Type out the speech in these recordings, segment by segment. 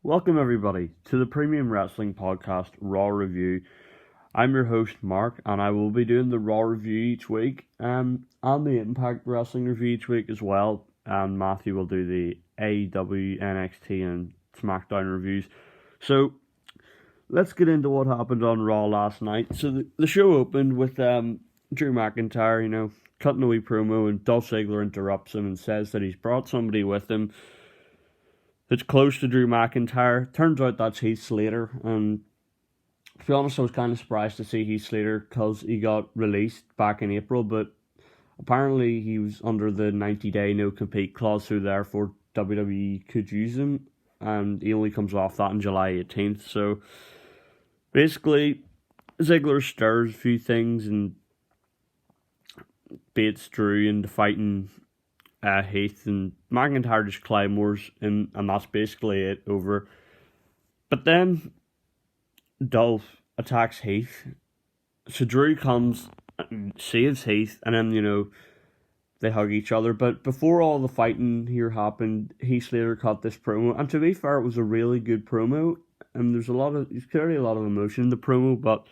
Welcome everybody to the Premium Wrestling Podcast Raw Review. I'm your host Mark, and I will be doing the Raw Review each week, and the Impact Wrestling Review each week as well. And Matthew will do the AEW, NXT, and SmackDown reviews. So let's get into what happened on Raw last night. So the show opened with Drew McIntyre, cutting a wee promo, and Dolph Ziggler interrupts him and says that he's brought somebody with him that's close to Drew McIntyre. Turns out that's Heath Slater, and to be honest, I was kind of surprised to see Heath Slater because he got released back in April, but apparently he was under the 90-day no-compete clause, so therefore WWE could use him, and he only comes off that on July 18th. So basically, Ziggler stirs a few things and baits Drew into fighting Heath, and McIntyre just claymores him, and that's basically it, over. But then Dolph attacks Heath, so Drew comes and saves Heath, and then they hug each other. But before all the fighting here happened, Heath Slater cut this promo, and to be fair, it was a really good promo, and there's clearly a lot of emotion in the promo. But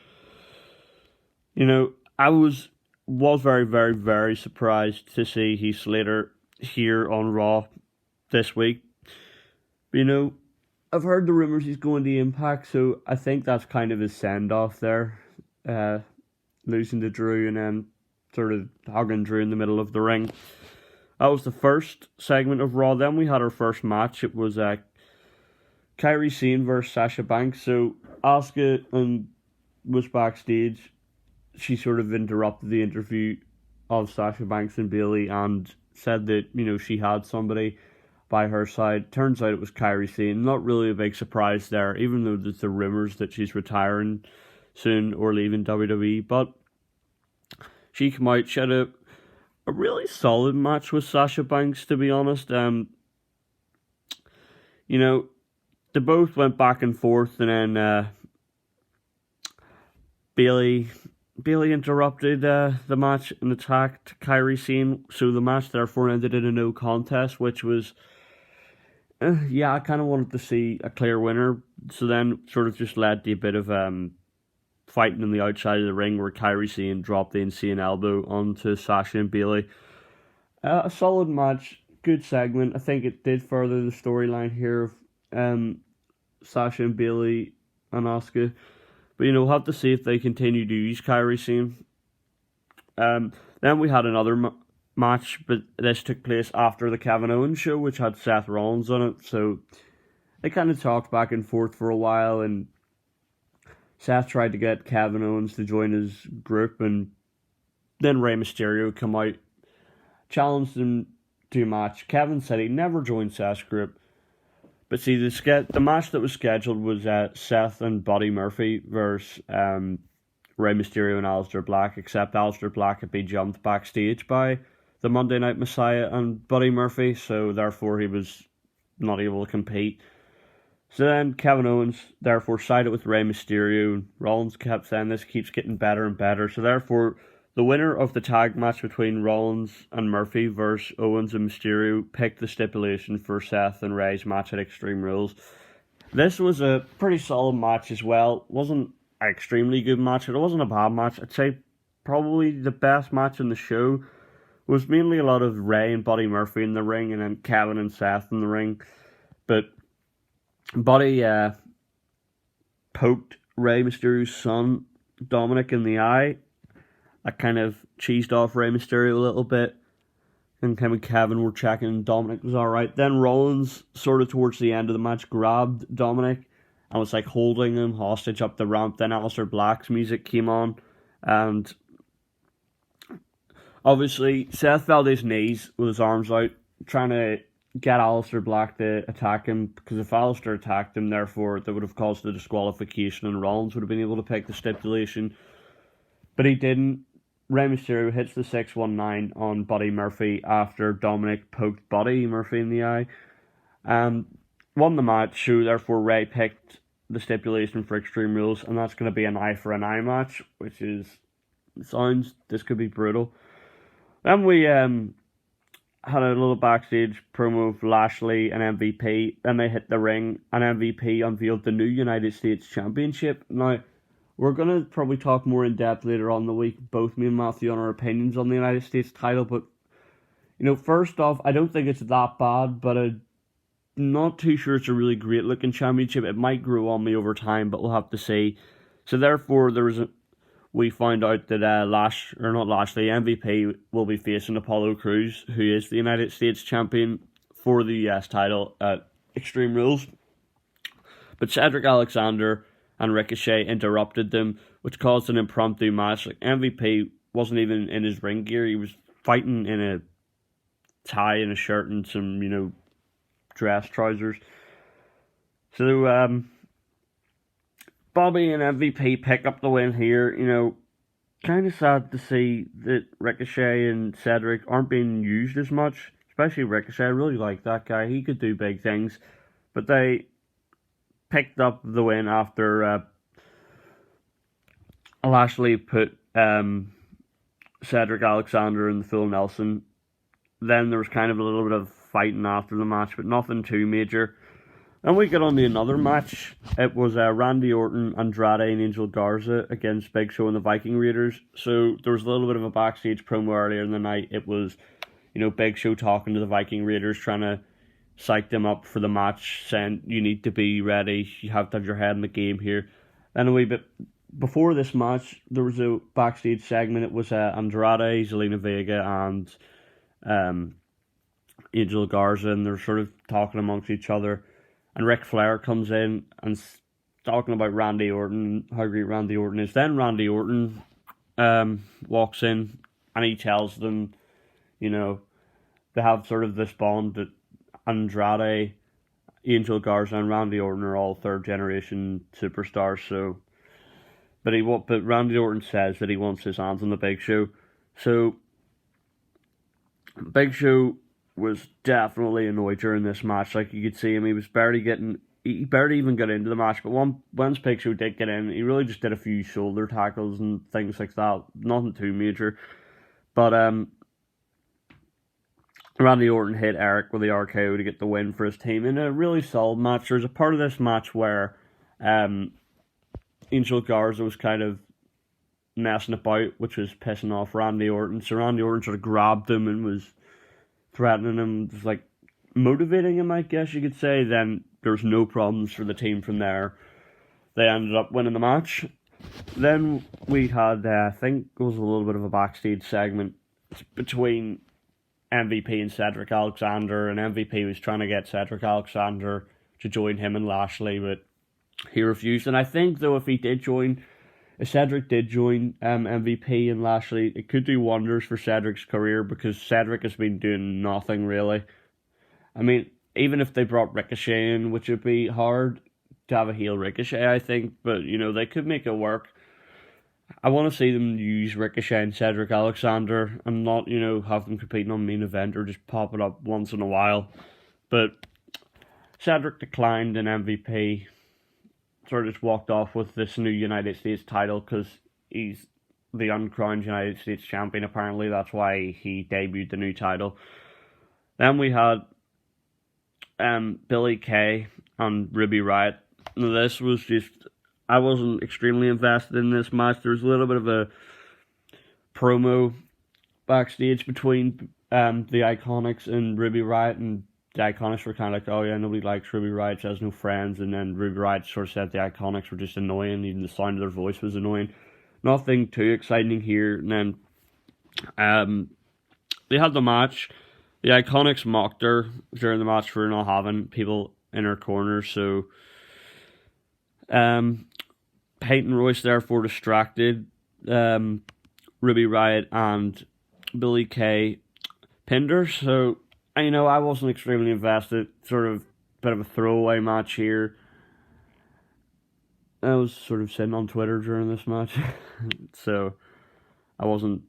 I was very, very, very surprised to see Heath Slater here on Raw this week. But, I've heard the rumours he's going to Impact, so I think that's kind of his send-off there. Losing to Drew and then sort of hugging Drew in the middle of the ring. That was the first segment of Raw. Then we had our first match. It was Kairi Sane versus Sasha Banks. So Asuka was backstage. She sort of interrupted the interview of Sasha Banks and Bayley and said that, she had somebody by her side. Turns out it was Kairi Sane. Not really a big surprise there, even though there's the rumours that she's retiring soon or leaving WWE. But she came out, she had a really solid match with Sasha Banks, to be honest. They both went back and forth, and then Bayley interrupted the match and attacked Kairi Sane, so the match therefore ended in a no contest, which was, I kind of wanted to see a clear winner, so then sort of just led to a bit of fighting on the outside of the ring where Kairi Sane dropped the insane elbow onto Sasha and Bayley. A solid match, good segment. I think it did further the storyline here of Sasha and Bayley and Asuka. But, we'll have to see if they continue to use Kairi Sane. Then we had another match, but this took place after the Kevin Owens show, which had Seth Rollins on it. So they kind of talked back and forth for a while, and Seth tried to get Kevin Owens to join his group, and then Rey Mysterio come out, challenged him to a match. Kevin said he'd never joined Seth's group. But see, the match that was scheduled was Seth and Buddy Murphy versus Rey Mysterio and Aleister Black, except Aleister Black had been jumped backstage by the Monday Night Messiah and Buddy Murphy, so therefore he was not able to compete. So then Kevin Owens therefore sided with Rey Mysterio, and Rollins kept saying this keeps getting better and better, so therefore the winner of the tag match between Rollins and Murphy versus Owens and Mysterio picked the stipulation for Seth and Rey's match at Extreme Rules. This was a pretty solid match as well. It wasn't an extremely good match. It wasn't a bad match. I'd say probably the best match in the show was mainly a lot of Rey and Buddy Murphy in the ring, and then Kevin and Seth in the ring. But Buddy poked Rey Mysterio's son, Dominic, in the eye. I kind of cheesed off Rey Mysterio a little bit, and him and Kevin were checking Dominic was alright. Then Rollins, sort of towards the end of the match, grabbed Dominic and was like holding him hostage up the ramp. Then Aleister Black's music came on, and obviously Seth fell to his knees with his arms out, trying to get Aleister Black to attack him, because if Aleister attacked him, therefore that would have caused the disqualification, and Rollins would have been able to pick the stipulation. But he didn't. Rey Mysterio hits the 619 on Buddy Murphy after Dominic poked Buddy Murphy in the eye. Won the match, so therefore Rey picked the stipulation for Extreme Rules, and that's going to be an eye for an eye match, which this could be brutal. Then we had a little backstage promo of Lashley and MVP. Then they hit the ring, and MVP unveiled the new United States Championship. Now, we're going to probably talk more in depth later on in the week, both me and Matthew, on our opinions on the United States title. But, first off, I don't think it's that bad, but I'm not too sure it's a really great looking championship. It might grow on me over time, but we'll have to see. So therefore, we found out that MVP will be facing Apollo Crews, who is the United States champion for the US title at Extreme Rules. But Cedric Alexander and Ricochet interrupted them, which caused an impromptu match. Like, MVP wasn't even in his ring gear. He was fighting in a tie and a shirt and some, dress trousers. So, Bobby and MVP pick up the win here. Kind of sad to see that Ricochet and Cedric aren't being used as much, especially Ricochet. I really like that guy. He could do big things. But they picked up the win after Lashley put Cedric Alexander in the full Nelson. Then there was kind of a little bit of fighting after the match, but nothing too major. And we get on to another match. It was Randy Orton, Andrade, and Angel Garza against Big Show and the Viking Raiders. So there was a little bit of a backstage promo earlier in the night. It was, Big Show talking to the Viking Raiders, trying to psych them up for the match, saying, you need to be ready, you have to have your head in the game here. And a wee bit before this match, there was a backstage segment. It was Andrade, Zelina Vega, and Angel Garza, and they're sort of talking amongst each other. And Ric Flair comes in and talking about Randy Orton, how great Randy Orton is. Then Randy Orton walks in and he tells them, they have sort of this bond that Andrade, Angel Garza, and Randy Orton are all third generation superstars. So, but Randy Orton says that he wants his hands on the Big Show. So, Big Show was definitely annoyed during this match. Like, you could see him, he barely even got into the match. But once Big Show did get in, he really just did a few shoulder tackles and things like that. Nothing too major. But Randy Orton hit Eric with the RKO to get the win for his team in a really solid match. There's a part of this match where Angel Garza was kind of messing about, which was pissing off Randy Orton. So Randy Orton sort of grabbed him and was threatening him, just like motivating him, I guess you could say. Then there's no problems for the team from there. They ended up winning the match. Then we had, I think it was a little bit of a backstage segment between MVP and Cedric Alexander, and MVP was trying to get Cedric Alexander to join him and Lashley, but he refused. And I think, though, if Cedric did join MVP and Lashley, it could do wonders for Cedric's career, because Cedric has been doing nothing really. I mean, even if they brought Ricochet in, which would be hard to have a heel Ricochet, I think, but they could make it work. I want to see them use Ricochet and Cedric Alexander and not, have them competing on main event or just pop it up once in a while. But Cedric declined, and MVP sort of just walked off with this new United States title because he's the uncrowned United States champion. Apparently, that's why he debuted the new title. Then we had Billie Kay and Ruby Riott. Now, this was just, I wasn't extremely invested in this match. There was a little bit of a promo backstage between the Iconics and Ruby Riott, and the Iconics were kind of like, oh yeah, nobody likes Ruby Riott, she has no friends. And then Ruby Riott sort of said the Iconics were just annoying, even the sound of their voice was annoying. Nothing too exciting here. And then they had the match. The Iconics mocked her during the match for not having people in her corner. So Peyton Royce therefore distracted Ruby Riott, and Billie Kay pinned her. So, I wasn't extremely invested. Sort of bit of a throwaway match here. I was sort of sitting on Twitter during this match, so I wasn't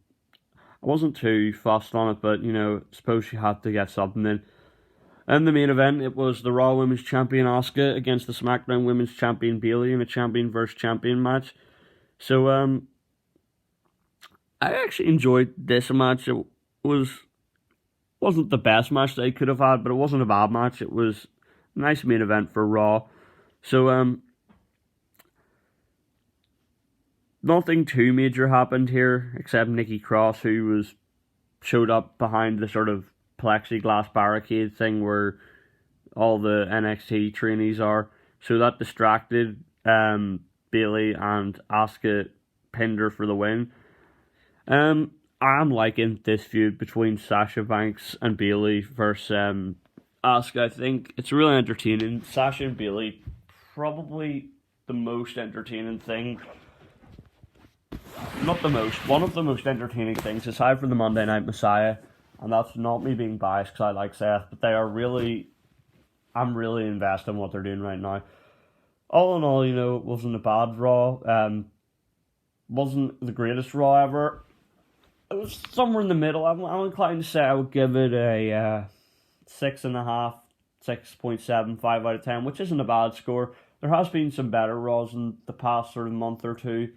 too fussed on it. But suppose she had to get something in. And the main event, it was the Raw Women's Champion Asuka against the SmackDown Women's Champion Bayley in a champion versus champion match. So I actually enjoyed this match. It was wasn't the best match they could have had, but it wasn't a bad match. It was a nice main event for Raw. So nothing too major happened here except Nikki Cross, who showed up behind the sort of plexiglass barricade thing where all the NXT trainees are. So that distracted Bayley, and Asuka pinned her for the win. I'm liking this feud between Sasha Banks and Bayley versus Asuka. I think it's really entertaining. Sasha and Bayley, probably the most entertaining thing. Not the most, one of the most entertaining things, aside from the Monday Night Messiah, and that's not me being biased because I like Seth, but I'm really invested in what they're doing right now. All in all, it wasn't a bad Raw. Wasn't the greatest Raw ever. It was somewhere in the middle. I'm inclined to say I would give it a 6.5, 6.75 out of 10, which isn't a bad score. There has been some better Raws in the past sort of month or two.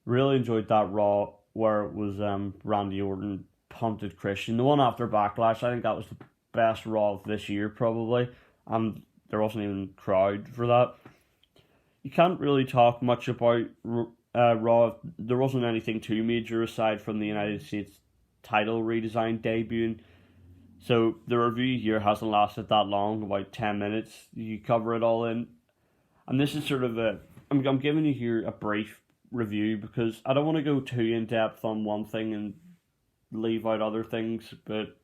Really enjoyed that Raw where it was Randy Orton punted Christian. The one after Backlash, I think that was the best Raw of this year probably. There wasn't even a crowd for that. You can't really talk much about Raw. There wasn't anything too major aside from the United States title redesign debuting. So the review here hasn't lasted that long, about 10 minutes. You cover it all in. And this is sort of I'm giving you here a brief review because I don't want to go too in depth on one thing and leave out other things, but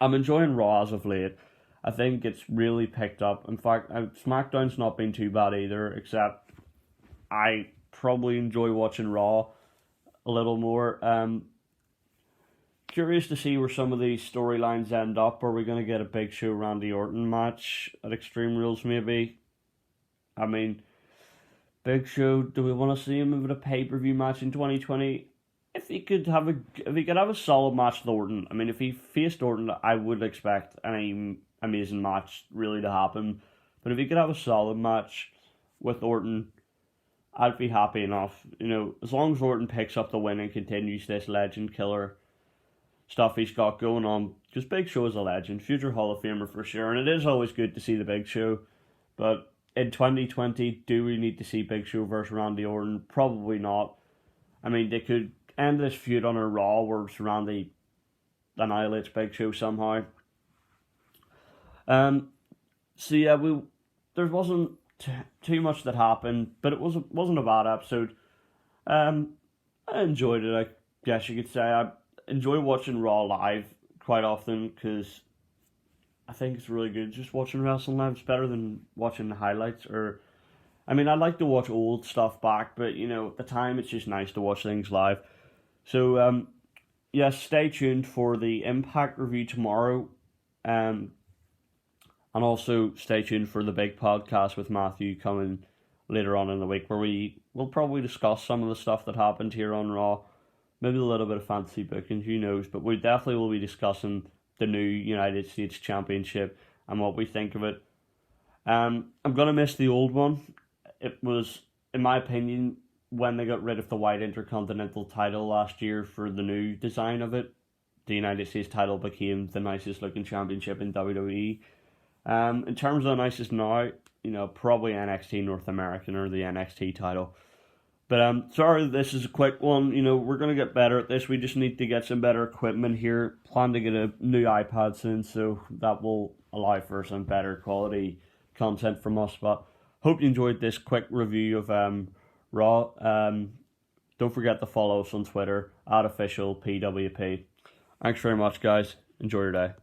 I'm enjoying Raw as of late. I think it's really picked up. In fact, SmackDown's not been too bad either, except I probably enjoy watching Raw a little more. Curious to see where some of these storylines end up. Are we going to get a Big Show Randy Orton match at Extreme Rules maybe? I mean, Big Show, do we want to see him with a pay-per-view match in 2020? If he could have a solid match with Orton, I mean, if he faced Orton, I would expect any amazing match really to happen. But if he could have a solid match with Orton, I'd be happy enough. As long as Orton picks up the win and continues this legend killer stuff he's got going on, because Big Show is a legend, future Hall of Famer for sure, and it is always good to see the Big Show. But in 2020, do we need to see Big Show versus Randy Orton? Probably not. I mean, they could end this feud on a Raw where Randy annihilates Big Show somehow. So yeah, there wasn't too much that happened, but it wasn't a bad episode. I enjoyed it, I guess you could say. I enjoy watching Raw live quite often because I think it's really good. Just watching wrestling live is better than watching the highlights. I like to watch old stuff back, but at the time it's just nice to watch things live. So yes, stay tuned for the Impact review tomorrow. And also stay tuned for the big podcast with Matthew coming later on in the week, where we will probably discuss some of the stuff that happened here on Raw. Maybe a little bit of fantasy booking, who knows. But we definitely will be discussing the new United States Championship and what we think of it. I'm going to miss the old one. It was, in my opinion, when they got rid of the White Intercontinental title last year for the new design of it, the United States title became the nicest looking championship in WWE. In terms of the nicest now, probably NXT North American or the NXT title. But sorry, this is a quick one. We're going to get better at this. We just need to get some better equipment here. Plan to get a new iPad soon, so that will allow for some better quality content from us. But hope you enjoyed this quick review of Raw. Don't forget to follow us on Twitter, @officialPWP. Thanks very much, guys. Enjoy your day.